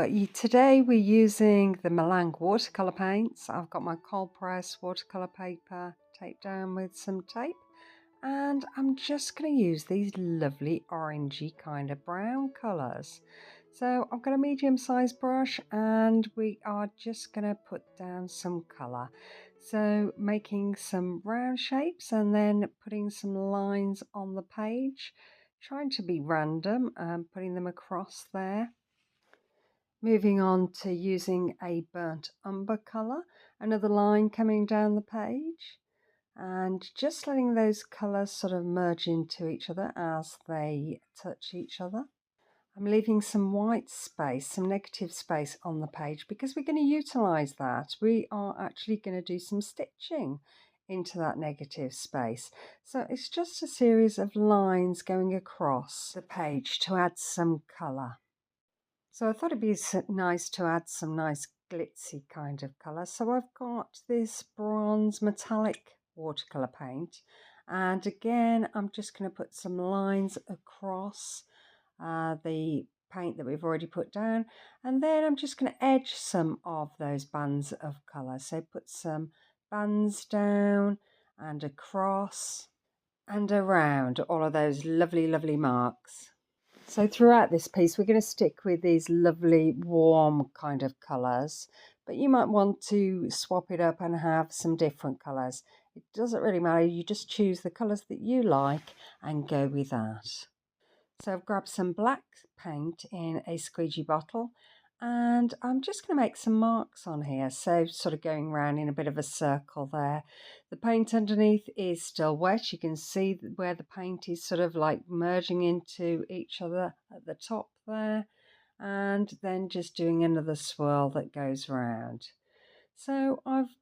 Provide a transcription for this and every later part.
Today we're using the Milan watercolor paints. I've got my cold press watercolor paper taped down with some tape, and I'm just going to use these lovely orangey kind of brown colors. So I've got a medium-sized brush and we are just going to put down some color. So making some round shapes and then putting some lines on the page, trying to be random and putting them across there. Moving on to using a burnt umber colour, another line coming down the page, and just letting those colours sort of merge into each other as they touch each other. I'm leaving some white space, some negative space on the page because we're going to utilise that. We are actually going to do some stitching into that negative space. So it's just a series of lines going across the page to add some colour. So I thought it'd be nice to add some nice glitzy kind of colour. So I've got this bronze metallic watercolour paint. And again, I'm just going to put some lines across the paint that we've already put down. And then I'm just going to edge some of those bands of colour. So put some bands down and across and around all of those lovely, lovely marks. So throughout this piece, we're going to stick with these lovely warm kind of colours, but you might want to swap it up and have some different colours. It doesn't really matter, you just choose the colours that you like and go with that. So I've grabbed some black paint in a squeegee bottle and I'm just going to make some marks on here, so sort of going around in a bit of a circle there. The paint underneath is still wet. You can see where the paint is sort of like merging into each other at the top there, and then just doing another swirl that goes around. So I've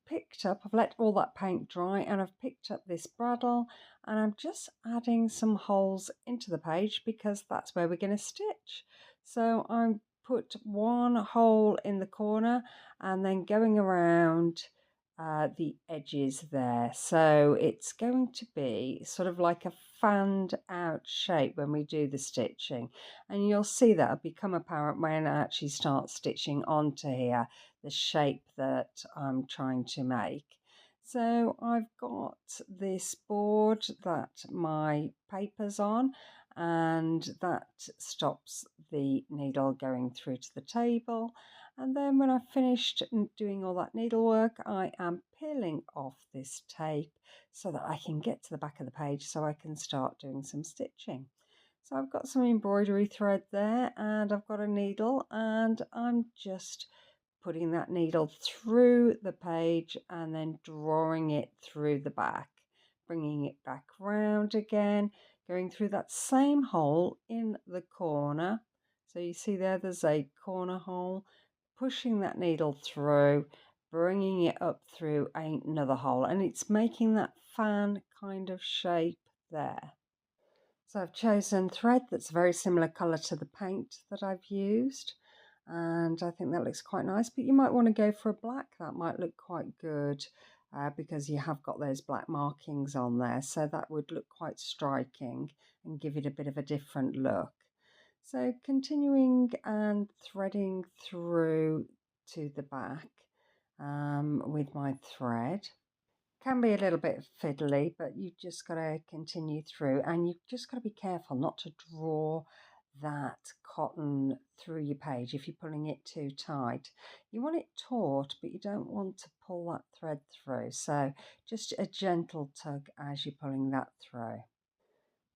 let all that paint dry and I've picked up this bradawl and I'm just adding some holes into the page because that's where we're going to stitch. So I'm put one hole in the corner and then going around the edges there. So it's going to be sort of like a fanned out shape when we do the stitching, and you'll see that become apparent when I actually start stitching onto here the shape that I'm trying to make. So I've got this board that my paper's on, and that stops the needle going through to the table. And then when I've finished doing all that needlework, I am peeling off this tape so that I can get to the back of the page so I can start doing some stitching. So I've got some embroidery thread there and I've got a needle, and I'm just putting that needle through the page and then drawing it through the back, bringing it back round again, going through that same hole in the corner. So you see there's a corner hole, pushing that needle through, bringing it up through another hole, and it's making that fan kind of shape there. So I've chosen thread that's a very similar colour to the paint that I've used, and I think that looks quite nice, but you might want to go for a black. That might look quite good because you have got those black markings on there, so that would look quite striking and give it a bit of a different look. So continuing and threading through to the back with my thread. Can be a little bit fiddly, but you've just got to continue through, and you've just got to be careful not to draw that cotton through your page if you're pulling it too tight. You want it taut, but you don't want to pull that thread through, so just a gentle tug as you're pulling that through.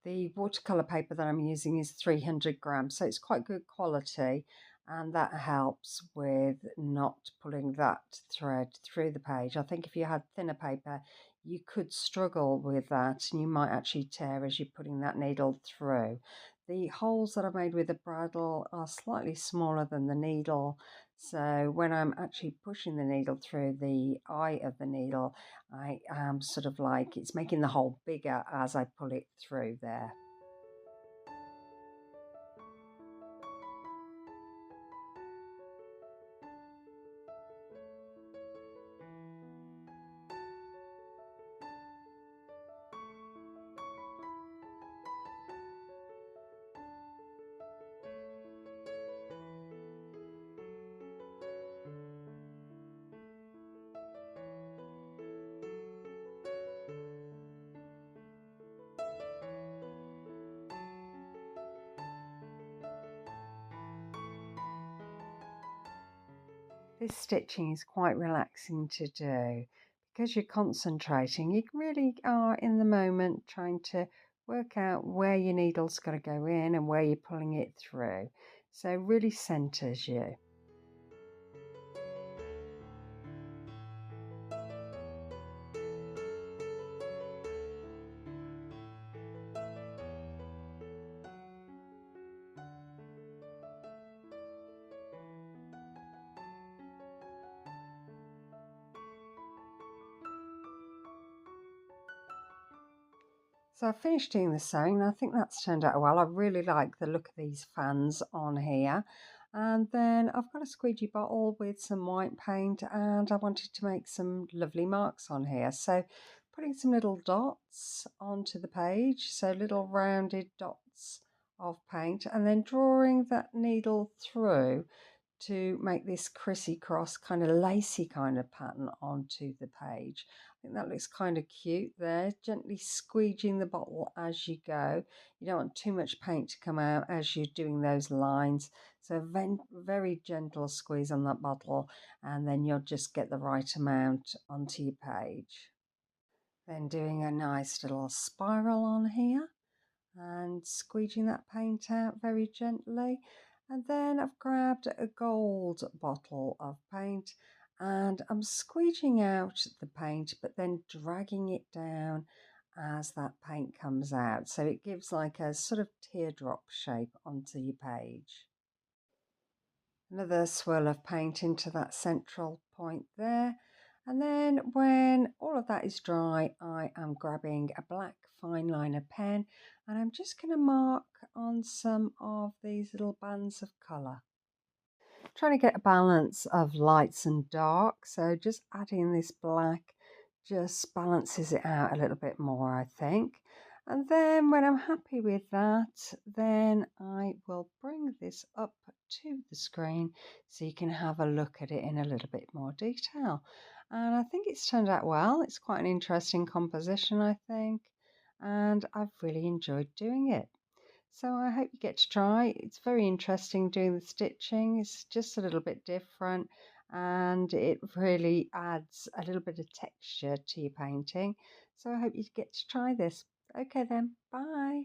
The watercolour paper that I'm using is 300 grams, so it's quite good quality, and that helps with not pulling that thread through the page. I think if you had thinner paper, you could struggle with that and you might actually tear as you're putting that needle through. The holes that I've made with the bradawl are slightly smaller than the needle, so when I'm actually pushing the needle through the eye of the needle, I am sort of like it's making the hole bigger as I pull it through there. This stitching is quite relaxing to do because you're concentrating. You really are in the moment trying to work out where your needle's got to go in and where you're pulling it through. So it really centers you. So I finished doing the sewing and I think that's turned out well. I really like the look of these fans on here. And then I've got a squeegee bottle with some white paint and I wanted to make some lovely marks on here. So putting some little dots onto the page, so little rounded dots of paint, and then drawing that needle through to make this crissy-cross kind of lacy kind of pattern onto the page. I think that looks kind of cute there. Gently squeegeeing the bottle as you go. You don't want too much paint to come out as you're doing those lines. So very gentle squeeze on that bottle and then you'll just get the right amount onto your page. Then doing a nice little spiral on here and squeegeeing that paint out very gently. And then I've grabbed a gold bottle of paint and I'm squeegeeing out the paint but then dragging it down as that paint comes out. So it gives like a sort of teardrop shape onto your page. Another swirl of paint into that central point there. And then when all of that is dry, I am grabbing a black fine liner pen and I'm just going to mark on some of these little bands of colour. Trying to get a balance of lights and dark, so just adding this black just balances it out a little bit more, I think. And then when I'm happy with that, then I will bring this up to the screen so you can have a look at it in a little bit more detail. And I think it's turned out well. It's quite an interesting composition, I think, and I've really enjoyed doing it. So I hope you get to try. It's very interesting doing the stitching. It's just a little bit different and it really adds a little bit of texture to your painting. So I hope you get to try this. Okay then, bye.